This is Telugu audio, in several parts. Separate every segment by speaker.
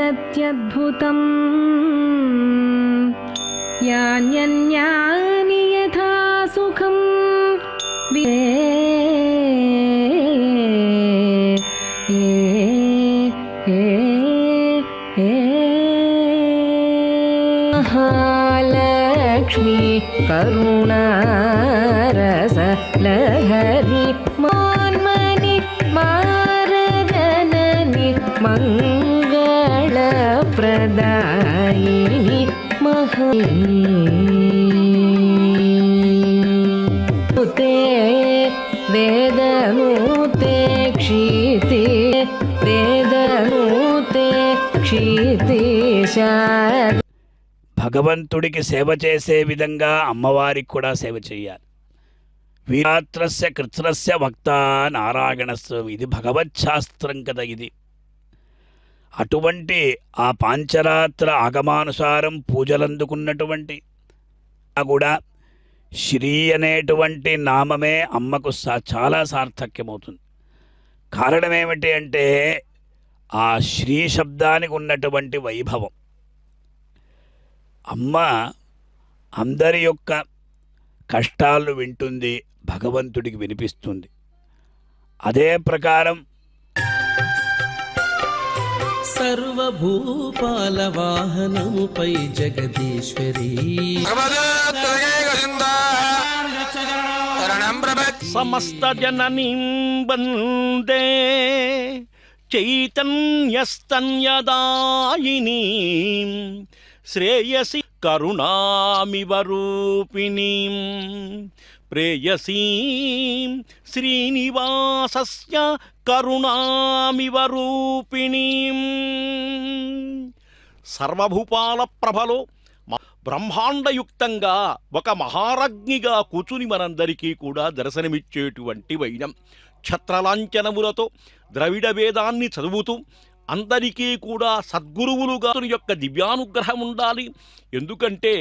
Speaker 1: ददत्यद्भुतम् यान्यन्यानि यथा सुखं महालक्ष्मी करुणारस लहरी मान्मनि मारजननि मंगलप्रदायिनि महते वेदनूते क्षिति वेदनूते क्षितिशा
Speaker 2: భగవంతుడికి సేవ చేసే విధంగా అమ్మవారికి కూడా సేవ చేయాలి. వీరాత్రస్య కృత్స్నస్య భక్త నారాయణస్వ, ఇది భగవచ్ఛాస్త్రం కదా. ఇది అటువంటి ఆ పాంచరాత్ర ఆగమానుసారం పూజలందుకున్నటువంటి కూడా శ్రీ అనేటువంటి నామమే అమ్మకు చాలా సార్థక్యమవుతుంది. కారణం ఏమిటి అంటే ఆ శ్రీ శబ్దానికి ఉన్నటువంటి వైభవం. అమ్మ అందరి యొక్క కష్టాలు వింటుంది, భగవంతుడికి వినిపిస్తుంది. అదే ప్రకారం
Speaker 3: సర్వభూపాల వాహనముపై జగదీశ్వరి సమస్త జననీం వందే చైతన్యస్తన్యదాయినీం శ్రేయసి కరుణామివ రూపిణీం ప్రేయసీం శ్రీనివాసస్య కరుణామివ రూపిణీం. సర్వభూపాల ప్రభలో బ్రహ్మాండయుక్తంగా ఒక మహారాజ్ఞిగా కూచుని మనందరికీ కూడా దర్శనమిచ్చేటువంటి వైనం ఛత్రలాంఛనములతో ద్రవిడ వేదాన్ని చదువుతూ అందరికీ కూడా సద్గురువులుగా యొక్క దివ్యానుగ్రహం ఉండాలి. ఎందుకంటే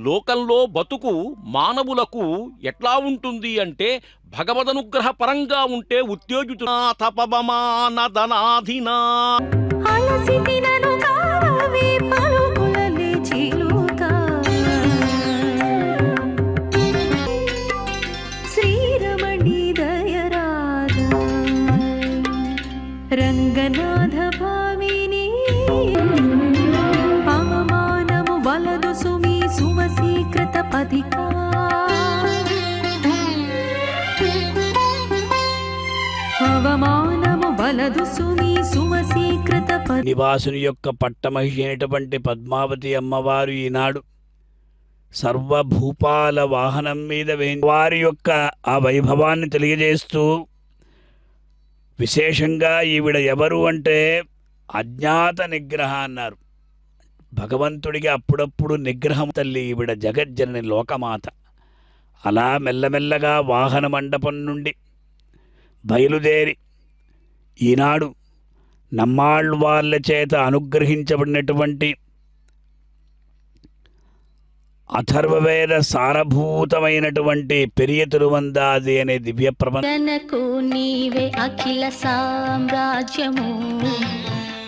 Speaker 3: లోకంలో బతుకు మానవులకు ఎట్లా ఉంటుంది అంటే భగవదనుగ్రహ పరంగా ఉంటే ఉత్తేజిత తపవమానదనాధినా
Speaker 1: రంగనాథ భామిని అవమానము వలదు సుమి సువసీకృత పథికా అవమానము వలదు సుమి సువసీకృత
Speaker 2: నివాసుని యొక్క పట్టమహిషి అయినటువంటి పద్మావతి అమ్మవారు ఈనాడు సర్వభూపాల వాహనం మీద వారి యొక్క ఆ వైభవాన్ని తెలియజేస్తూ విశేషంగా ఈవిడ ఎవరు అంటే అజ్ఞాత నిగ్రహ అన్నారు. భగవంతుడికి అప్పుడప్పుడు నిగ్రహం తల్లి ఈవిడ జగజ్జనని లోకమాత. అలా మెల్లమెల్లగా వాహన మండపం నుండి బయలుదేరి ఈనాడు నమ్మాళ్ళ చేత అనుగ్రహించబడినటువంటి అథర్వవేద సారభూతమైనటువంటి పెరియ తిరువందాది అనే దివ్య
Speaker 4: ప్రబంధనకు నీవే అఖిల సామ్రాజ్యము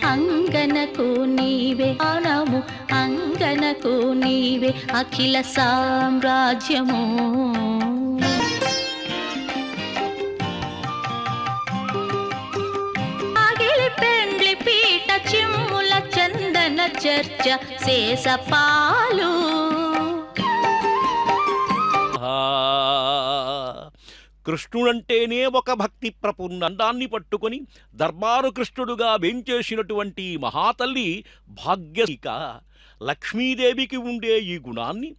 Speaker 4: అంగనకు నీవే అనము అంగనకు నీవే అఖిల సామ్రాజ్యము అగిలి పెండ్లి పీట చిమ్ముల చందన చర్చ శేషపాలు
Speaker 3: కృష్ణుడంటేనే ఒక భక్తి ప్రపూర్ణండాన్ని పట్టుకొని దర్బారు కృష్ణుడుగా వేంచేసినటువంటి మహాతల్లి భాగ్యశిక లక్ష్మీదేవికి ఉండే ఈ గుణాన్ని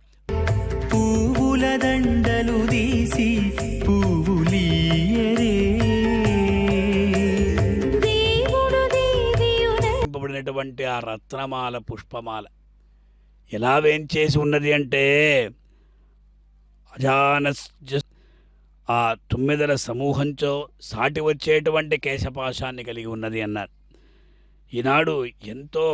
Speaker 5: పువ్వుల దండలు తీసి పువ్వులీయరే
Speaker 2: దేవుడు ఆ రత్నమాల పుష్పమాల ఎలా వేంచేసి ఉన్నది అంటే ఆ తుమ్మెదల సమూహంతో సాటి వచ్చేటువంటి కేశపాశాన్ని కలిగి ఉన్నది అన్నారు. ఈనాడు ఎంతో